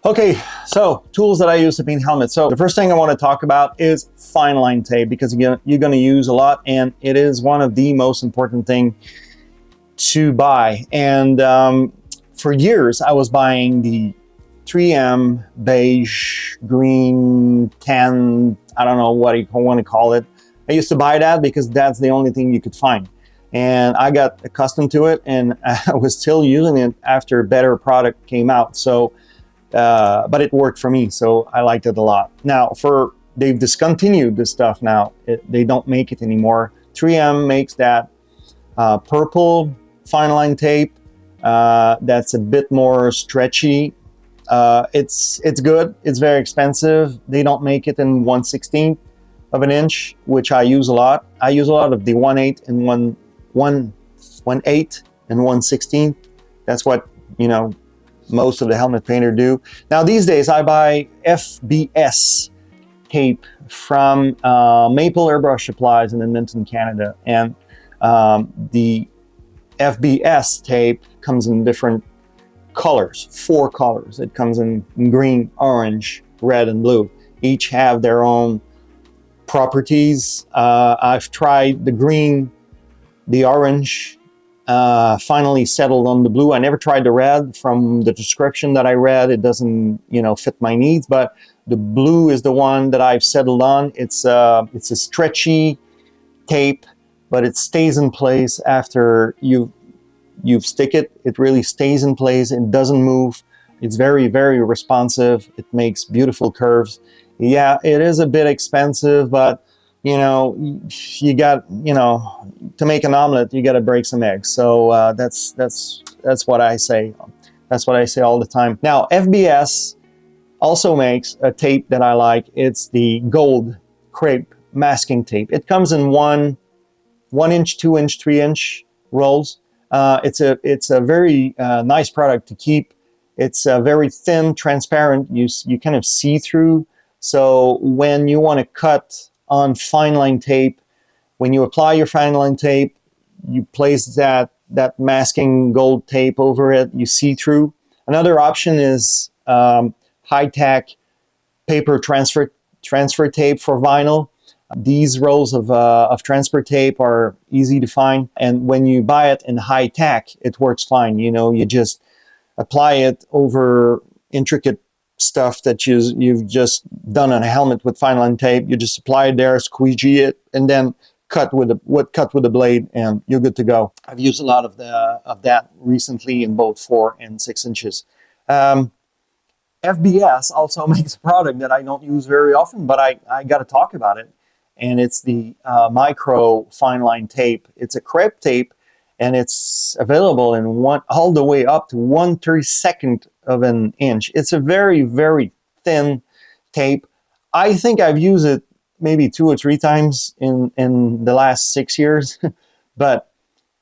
Okay, so tools that I use to paint helmets. So the first thing I want to talk about is fine line tape, because you're going to use a lot, and it is one of the most important thing to buy. And for years I was buying the 3M beige, green, tan, I don't know what you want to call it. I used to buy that because that's the only thing you could find. And I got accustomed to it, and I was still using it after a better product came out. So but it worked for me, so I liked it a lot. Now, they've discontinued this stuff now. They don't make it anymore. 3M makes that purple fine line tape that's a bit more stretchy. It's good. It's very expensive. They don't make it in 1/16 of an inch, which I use a lot. I use a lot of the 1/8 and 1/8 and 1/16. That's what, most of the helmet painter do. Now these days I buy FBS tape from Maple Airbrush Supplies in Edmonton, Canada. And the FBS tape comes in different colors, 4 colors. It comes in green, orange, red, and blue. Each have their own properties. I've tried the green, the orange, finally settled on the blue. I never tried the red. From the description that I read, it doesn't, fit my needs, but the blue is the one that I've settled on. It's a stretchy tape, but it stays in place after you stick it. It really stays in place. It doesn't move. It's very, very responsive. It makes beautiful curves. Yeah, it is a bit expensive, but you got, to make an omelet, you got to break some eggs. So that's what I say. That's what I say all the time. Now, FBS also makes a tape that I like. It's the gold crepe masking tape. It comes in 1 inch, 2 inch, 3 inch rolls. It's a very nice product to keep. It's very thin, transparent. You kind of see through. So when you want to cut on fine line tape, when you apply your fine line tape, you place that masking gold tape over it, you see through. Another option is high-tech paper transfer tape for vinyl. These rolls of transfer tape are easy to find, and when you buy it in high-tech, it works fine. You just apply it over intricate stuff that you've just done on a helmet with fine line tape. You just apply it there, squeegee it, and then cut with a blade, and you're good to go. I've used a lot of that recently in both 4 and 6 inches. FBS also makes a product that I don't use very often, but I got to talk about it, and it's the micro fine line tape. It's a crepe tape, and it's available in all the way up to 1/32 of an inch. It's a very, very thin tape. I think I've used it maybe 2 or 3 times in the last 6 years, but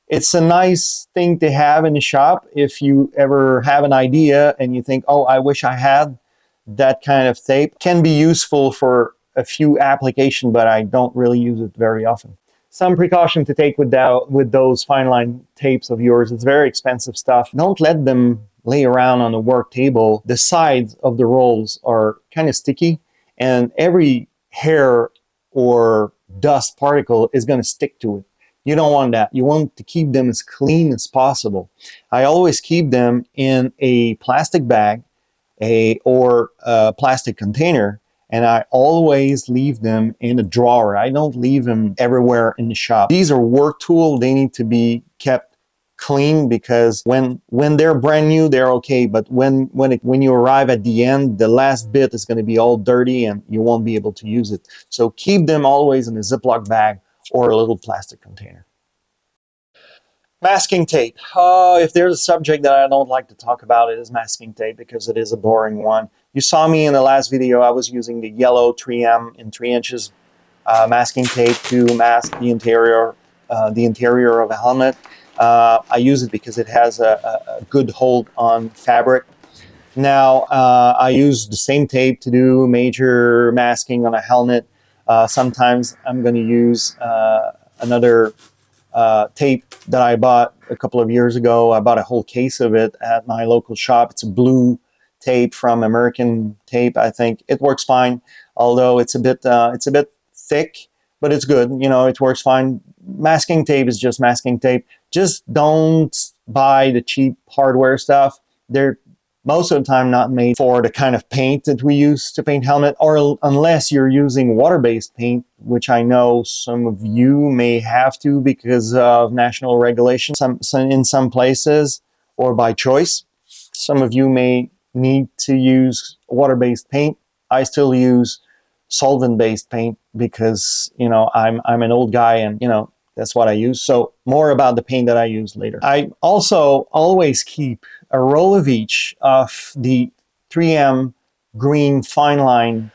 it's a nice thing to have in the shop if you ever have an idea and you think, oh, I wish I had that kind of tape. It can be useful for a few applications, but I don't really use it very often. Some precaution to take with those fine line tapes of yours. It's very expensive stuff. Don't let them lay around on the work table. The sides of the rolls are kind of sticky, and every hair or dust particle is going to stick to it. You don't want that. You want to keep them as clean as possible. I always keep them in a plastic bag or a plastic container, and I always leave them in a drawer. I don't leave them everywhere in the shop. These are work tools. They need to be kept clean, because when they're brand new, they're okay. But when you arrive at the end, the last bit is going to be all dirty and you won't be able to use it. So keep them always in a Ziploc bag or a little plastic container. Masking tape. If there's a subject that I don't like to talk about, it is masking tape, because it is a boring one. You saw me in the last video. I was using the yellow 3M in 3 inches masking tape to mask the interior of a helmet. I use it because it has a good hold on fabric. Now, I use the same tape to do major masking on a helmet. Sometimes I'm going to use another tape that I bought a couple of years ago. I bought a whole case of it at my local shop. It's a blue tape from American Tape. I think it works fine, although it's a bit thick, but it's good. You know, it works fine. Masking tape is just masking tape. Just don't buy the cheap hardware stuff. They're most of the time not made for the kind of paint that we use to paint helmet, or unless you're using water-based paint, which I know some of you may have to because of national regulation in some places, or by choice. Some of you may need to use water-based paint. I still use solvent-based paint because, you know, I'm an old guy, and, you know, that's what I use. So more about the paint that I use later. I also always keep a roll of each of the 3M green fine line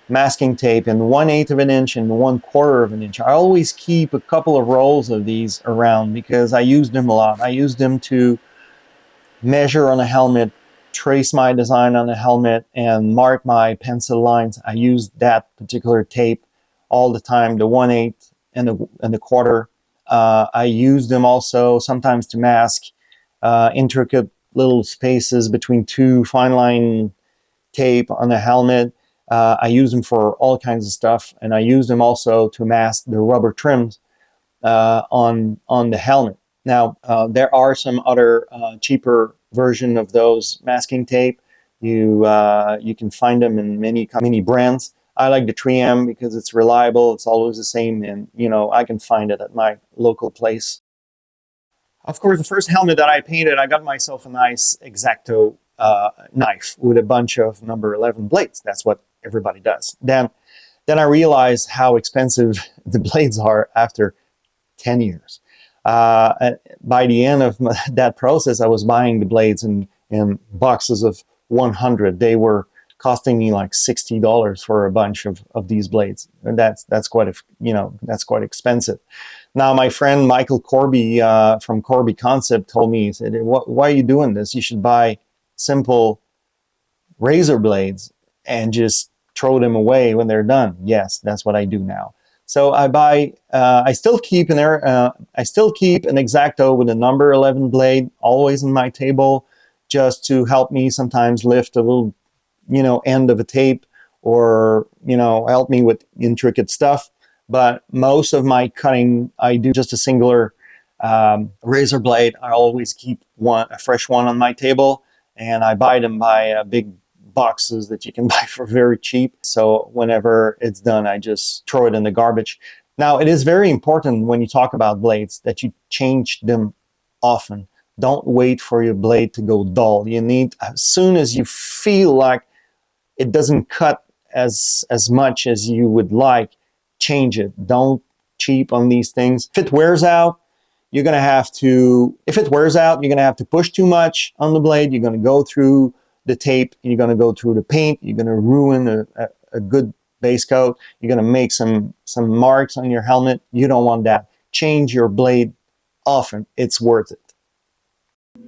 masking tape in 1/8 of an inch and 1/4 of an inch. I always keep a couple of rolls of these around because I use them a lot. I use them to measure on a helmet, trace my design on a helmet, and mark my pencil lines. I use that particular tape all the time, the 1/8 and the 1/4. I use them also sometimes to mask intricate little spaces between two fine line tape on a helmet. I use them for all kinds of stuff, and I use them also to mask the rubber trims on the helmet. Now, there are some other cheaper version of those masking tape. You can find them in many brands. I like the 3M because it's reliable. It's always the same, and you know, I can find it at my local place. Of course, the first helmet that I painted, I got myself a nice X-Acto knife with a bunch of number 11 blades. That's what everybody does. Then I realized how expensive the blades are after 10 years. By the end of that process, I was buying the blades in boxes of 100. They were costing me like $60 for a bunch of these blades, and that's quite expensive. Now, my friend Michael Corby from Corby Concept told me, he said, "Why are you doing this? You should buy simple razor blades and just throw them away when they're done." Yes, that's what I do now. So I buy. I still keep an X-Acto with a number 11 blade always in my table, just to help me sometimes lift a little, end of a tape, or help me with intricate stuff. But most of my cutting, I do just a singular razor blade. I always keep a fresh one on my table, and I buy them by big boxes that you can buy for very cheap. So whenever it's done, I just throw it in the garbage. Now, it is very important when you talk about blades that you change them often. Don't wait for your blade to go dull. You need, as soon as you feel like it doesn't cut as much as you would like, change it. Don't cheap on these things. If it wears out, you're going to have to push too much on the blade. You're going to go through the tape, you're going to go through the paint, you're going to ruin a good base coat, you're going to make some marks on your helmet. You don't want that. Change your blade often. It's worth it.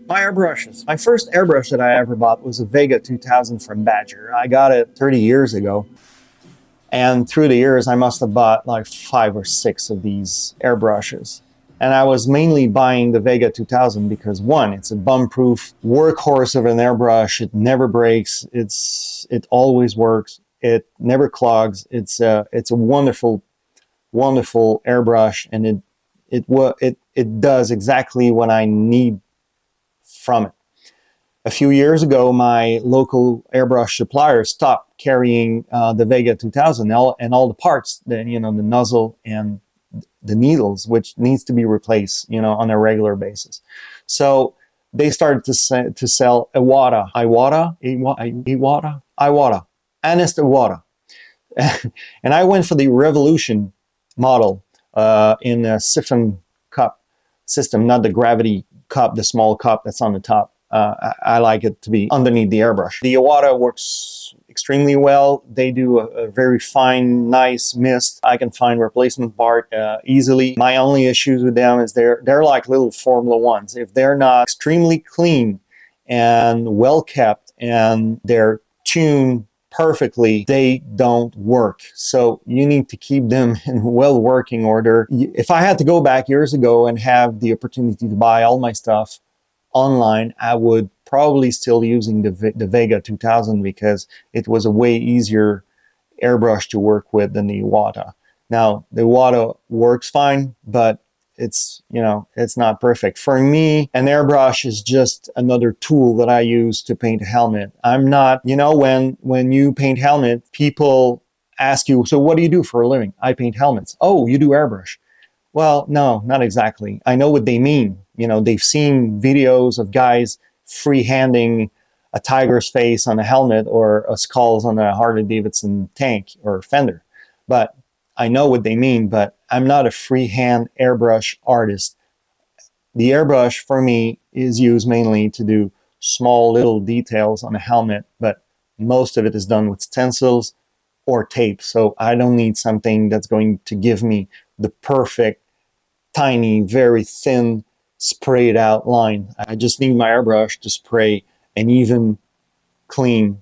My airbrushes. My first airbrush that I ever bought was a Vega 2000 from Badger. I got it 30 years ago. And through the years, I must have bought like 5 or 6 of these airbrushes. And I was mainly buying the Vega 2000 because, one, it's a bum-proof workhorse of an airbrush. It never breaks. It always works. It never clogs. It's a wonderful, wonderful airbrush, and it does exactly what I need from it. A few years ago, my local airbrush supplier stopped carrying the Vega 2000 and all the parts, the nozzle and the needles, which needs to be replaced, on a regular basis. So they started to sell Iwata, Honest Iwata. And I went for the Revolution model in a siphon cup system, not the gravity cup, the small cup that's on the top. I like it to be underneath the airbrush. The Iwata works extremely well. They do a very fine, nice mist. I can find replacement part easily. My only issues with them is they're like little Formula Ones. If they're not extremely clean and well kept and they're tuned perfectly, they don't work. So you need to keep them in well working order. If I had to go back years ago and have the opportunity to buy all my stuff online, I would probably still using the Vega 2000 because it was a way easier airbrush to work with than the Iwata. Now, the Iwata works fine, but it's, you know, it's not perfect. For me, an airbrush is just another tool that I use to paint a helmet. I'm not, you know, when you paint helmet, people ask you, so what do you do for a living? I paint helmets. Oh, you do airbrush. Well, no, not exactly. I know what they mean. You know, they've seen videos of guys freehanding a tiger's face on a helmet or a skulls on a Harley Davidson tank or fender. But I know what they mean, but I'm not a freehand airbrush artist. The airbrush for me is used mainly to do small little details on a helmet, but most of it is done with stencils or tape. So I don't need something that's going to give me the perfect, tiny, very thin, sprayed out line. I just need my airbrush to spray an even, clean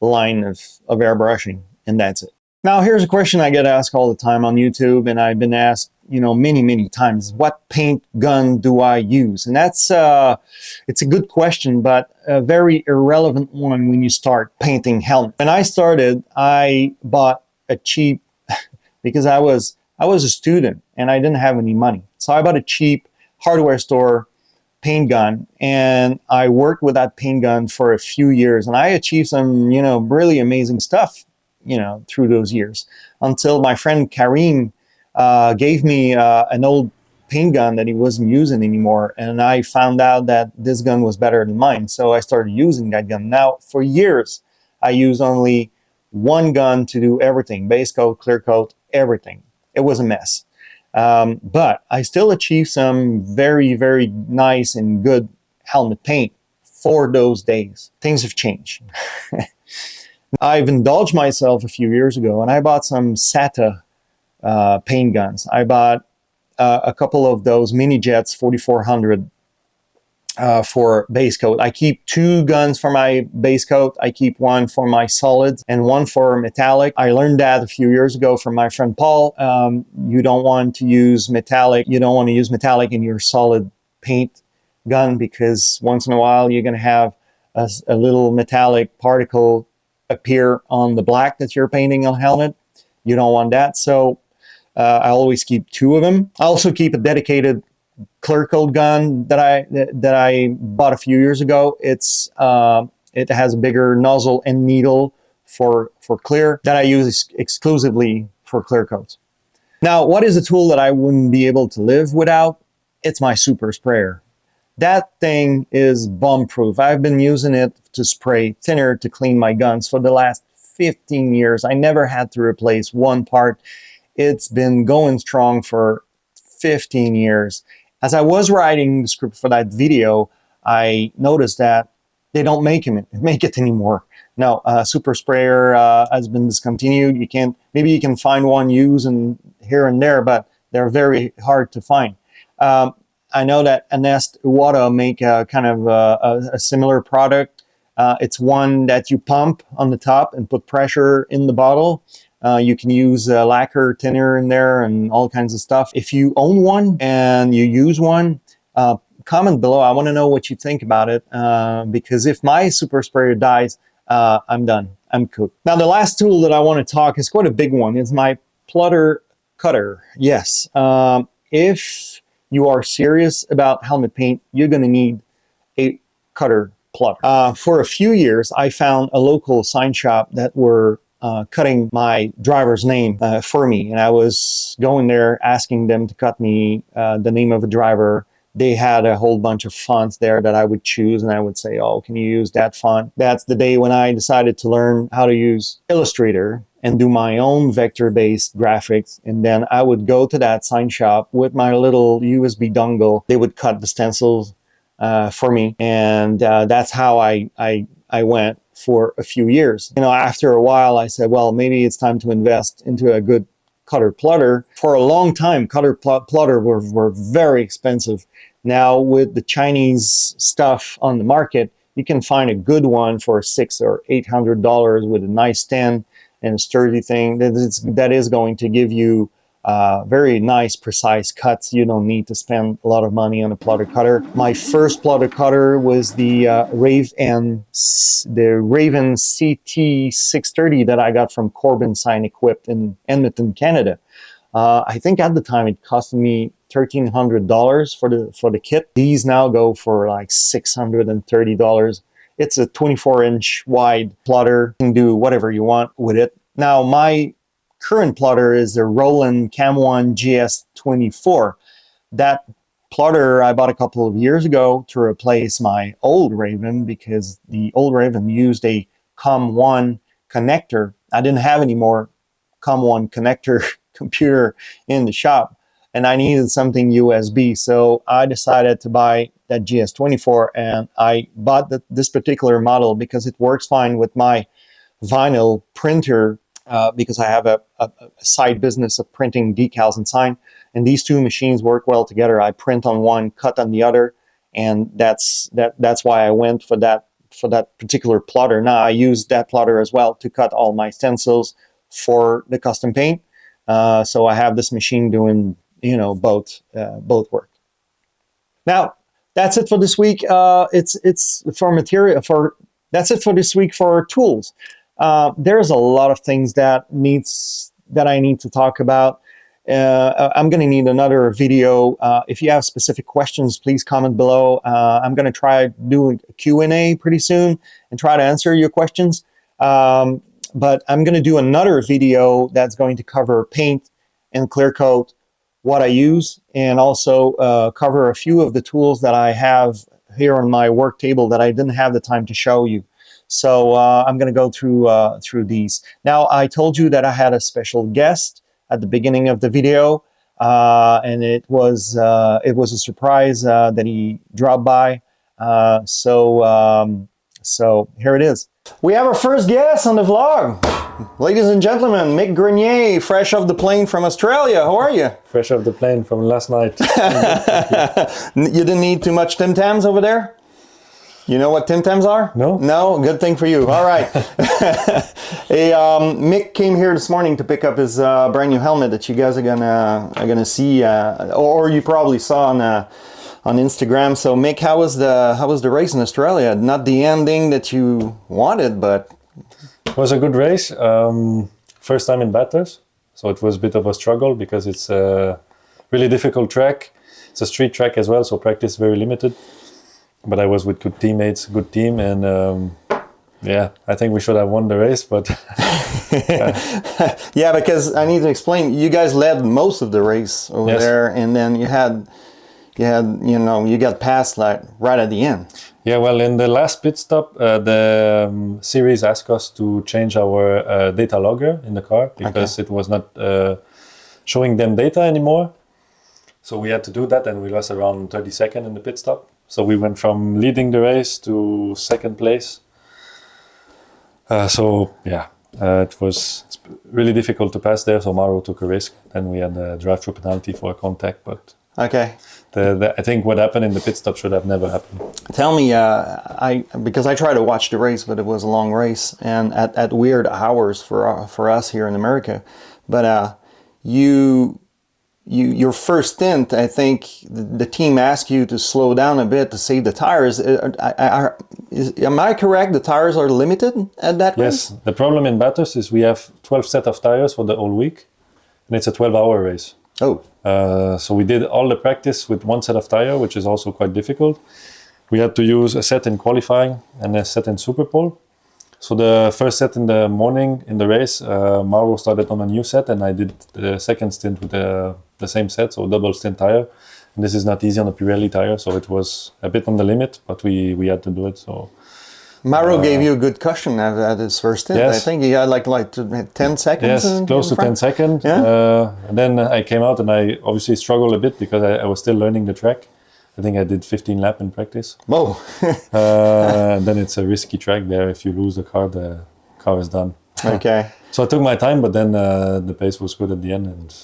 line of airbrushing, and that's it. Now, here's a question I get asked all the time on YouTube, and I've been asked, you know, many times, what paint gun do I use? And that's, it's a good question, but a very irrelevant one when you start painting helmets. When I started, I bought a cheap, because I was a student and I didn't have any money. So I bought a cheap hardware store paint gun, and I worked with that paint gun for a few years, and I achieved some, you know, really amazing stuff, you know, through those years, until my friend Karim gave me an old paint gun that he wasn't using anymore, and I found out that this gun was better than mine, so I started using that gun. Now, for years, I used only one gun to do everything: base coat, clear coat, everything. It was a mess. But I still achieved some very nice and good helmet paint for those days. Things have changed. I've indulged myself a few years ago, and I bought some SATA paint guns. I bought a couple of those mini jets 4400 for base coat. I keep two guns for my base coat. I keep one for my solids and one for metallic. I learned that a few years ago from my friend Paul. You don't want to use metallic. You don't want to use metallic in your solid paint gun, because once in a while you're going to have a little metallic particle appear on the black that you're painting on a helmet. You don't want that. So I always keep two of them. I also keep a dedicated clear coat gun that I bought a few years ago. It's it has a bigger nozzle and needle for clear that I use exclusively for clear coats. Now, what is a tool that I wouldn't be able to live without? It's my super sprayer. That thing is bomb-proof. I've been using it to spray thinner to clean my guns for the last 15 years. I never had to replace one part. It's been going strong for 15 years. As I was writing the script for that video, I noticed that they don't make it anymore. No, super sprayer has been discontinued. Maybe you can find one used and here and there, but they're very hard to find. I know that Nest Iwata make a kind of a similar product. It's one that you pump on the top and put pressure in the bottle. You can use lacquer thinner in there and all kinds of stuff. If you own one and you use one, comment below. I want to know what you think about it, because if my super sprayer dies, I'm done. I'm cooked. Now, the last tool that I want to talk is quite a big one. It's my plotter cutter. Yes. If you are serious about helmet paint, you're going to need a cutter plotter. For a few years, I found a local sign shop that were cutting my driver's name for me. And I was going there asking them to cut me the name of a driver. They had a whole bunch of fonts there that I would choose, and I would say, oh, can you use that font? That's the day when I decided to learn how to use Illustrator and do my own vector-based graphics. And then I would go to that sign shop with my little USB dongle. They would cut the stencils for me. And that's how I went for a few years. You know, after a while, I said, well, maybe it's time to invest into a good cutter plotter. For a long time, cutter plotter were very expensive. Now, with the Chinese stuff on the market, you can find a good one for $600 or $800 with a nice stand and a sturdy thing that is going to give you very nice, precise cuts. You don't need to spend a lot of money on a plotter cutter. My first plotter cutter was the Raven CT630 that I got from Corbin Sign Equipped in Edmonton, Canada. I think at the time it cost me $1,300 for the kit. These now go for like $630. It's a 24-inch wide plotter. You can do whatever you want with it. Now, my current plotter is the Roland Cam 1 GS24. That plotter I bought a couple of years ago to replace my old Raven because the old Raven used a COM1 connector. I didn't have any more COM1 connector computer in the shop, and I needed something USB, so I decided to buy that GS24, and I bought this particular model because it works fine with my vinyl printer, because I have a side business of printing decals and sign, and these two machines work well together. I print on one, cut on the other, and that's why I went for that particular plotter. Now I use that plotter as well to cut all my stencils for the custom paint. So I have this machine doing, both work. Now that's it for this week. It's for material that's it for this week for tools. There's a lot of things that I need to talk about. I'm going to need another video. If you have specific questions, please comment below. I'm going to try doing a Q&A pretty soon and try to answer your questions. But I'm going to do another video that's going to cover paint and clear coat, what I use, and also cover a few of the tools that I have here on my work table that I didn't have the time to show you. So I'm going to go through these. Now, I told you that I had a special guest at the beginning of the video, and it was a surprise that he dropped by. So here it is. We have our first guest on the vlog. Ladies and gentlemen, Mick Grenier, fresh off the plane from Australia. How are you? Fresh off the plane from last night. You didn't need too much Tim Tams over there? You know what Tim Tams are? No. No? Good thing for you. All right. Hey, Mick came here this morning to pick up his brand new helmet that you guys are gonna see, or you probably saw on Instagram. So Mick, how was the race in Australia? Not the ending that you wanted, but it was a good race. First time in Bathurst, so it was a bit of a struggle because it's a really difficult track. It's a street track as well, so practice very limited. But I was with good teammates, good team, and yeah, I think we should have won the race, but yeah, because I need to explain. You guys led most of the race over there, and then you got passed like right at the end. Yeah, well, in the last pit stop, the series asked us to change our data logger in the car because it was not showing them data anymore. So we had to do that, and we lost around 30 seconds in the pit stop. So we went from leading the race to second place. So yeah, it's really difficult to pass there. So Mauro took a risk. Then we had a drive-through penalty for a contact, but okay. I think what happened in the pit stop should have never happened. Tell me, because I tried to watch the race, but it was a long race and at weird hours for us here in America. But your first stint, I think the team asked you to slow down a bit to save the tires. Am I correct? The tires are limited at that race? Yes. The problem in Bathurst is we have 12 sets of tires for the whole week, and it's a 12-hour race. Oh. So we did all the practice with one set of tire, which is also quite difficult. We had to use a set in qualifying and a set in Superpole. So the first set in the morning in the race, Mauro started on a new set, and I did the second stint with the same set, so double stint tire. And this is not easy on a Pirelli tire, so it was a bit on the limit, but we had to do it. So Mauro gave you a good cushion at his first stint. Yes. I think he had like 10 seconds. Yes, close to 10 seconds. Yeah. And then I came out, and I obviously struggled a bit because I was still learning the track. I think I did 15 laps in practice. Whoa. And then it's a risky track there. If you lose the car is done. Okay. So I took my time, but then the pace was good at the end. And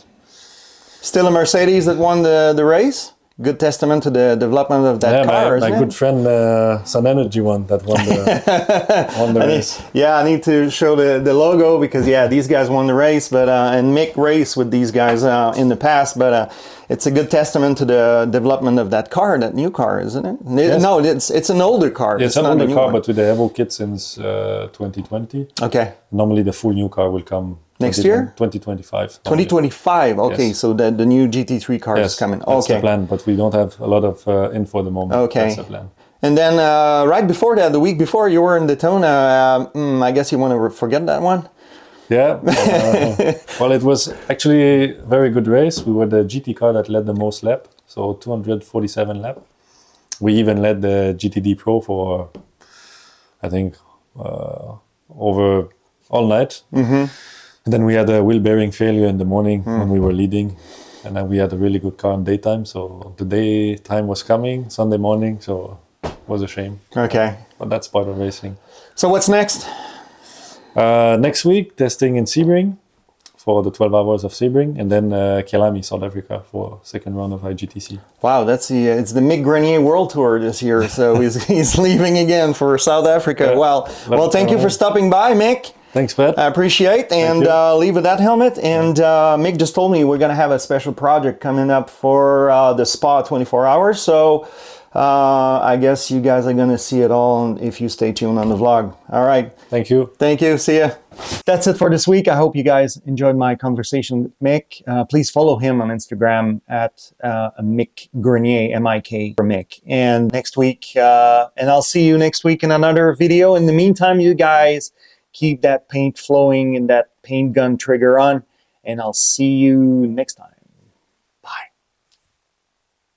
still a Mercedes that won the race? good testament to the development of that Yeah, car, my isn't good it? friend Sun Energy one that won the race. Yeah, I need to show the logo because yeah, these guys won the race, but and Mick raced with these guys in the past, but it's a good testament to the development of that car, that new car, isn't it? Yes. No, it's an older car. Yeah, it's an not a older new car, one. but with the Evo kit since 2020. Okay. Normally the full new car will come Next year? 2025. 2025. Okay, Yes. so the new GT3 car is coming. That's Okay. the plan, but we don't have a lot of info at the moment. Okay. That's the plan. And then right before that, the week before, you were in Daytona. I guess you want to forget that one. Yeah. Well, it was actually a very good race. We were the GT car that led the most lap, so 247 lap. We even led the GTD Pro for, I think, over all night. Mm-hmm. And then we had a wheel bearing failure in the morning when we were leading. And then we had a really good car in daytime. So the daytime was coming, Sunday morning. So it was a shame. Okay. But that's part of racing. So what's next? Next week, testing in Sebring for the 12 hours of Sebring. And then Kielami, South Africa for second round of IGTC. Wow, it's the Mick Grenier World Tour this year. So he's leaving again for South Africa. Yeah. Well, thank you for stopping by, Mick. Thanks, Pat. I appreciate, and leave with that helmet. And Mick just told me we're going to have a special project coming up for the spa 24 hours. So I guess you guys are going to see it all if you stay tuned on the vlog. All right. Thank you. Thank you. See ya. That's it for this week. I hope you guys enjoyed my conversation with Mick. Please follow him on Instagram at Mick Grenier, M-I-K for Mick. And next week, and I'll see you next week in another video. In the meantime, you guys keep that paint flowing and that paint gun trigger on, and I'll see you next time.